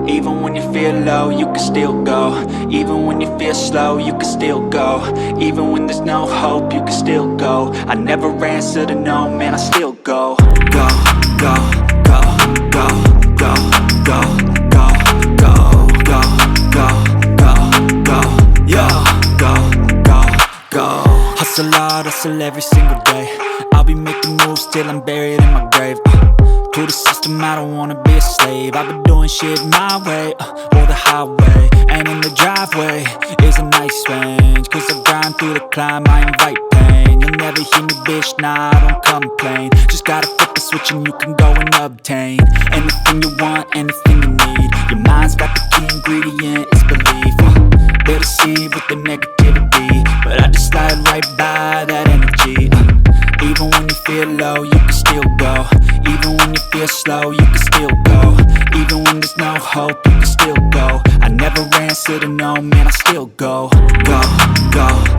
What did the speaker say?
Even when you feel low, you can still go. Even when you feel slow, you can still go. Even when there's no hope, you can still go. I never answer to no, man, I still go. Go, go, go, go, go, go, go, go, go, go, go, go, yo, go, go, go. Hustle hard, hustle every single day. I'll be making moves till I'm buried in my grave. To the system, I don't wanna be a slave. I've been doing shit my way, or the highway. And in the driveway is a nice range, cause I grind through the climb, I invite pain. You'll never hear me, bitch, nah, I don't complain. Just gotta flip the switch and you can go and obtain anything you want, anything you need. Your mind's got the key ingredient, it's belief. They're deceived with the negativity, but I just slide right by that energy. Even when you feel low, you can still go. Even when you feel slow, you can still go. Even when there's no hope, you can still go. I never answer to no, man, I still go. Go, go.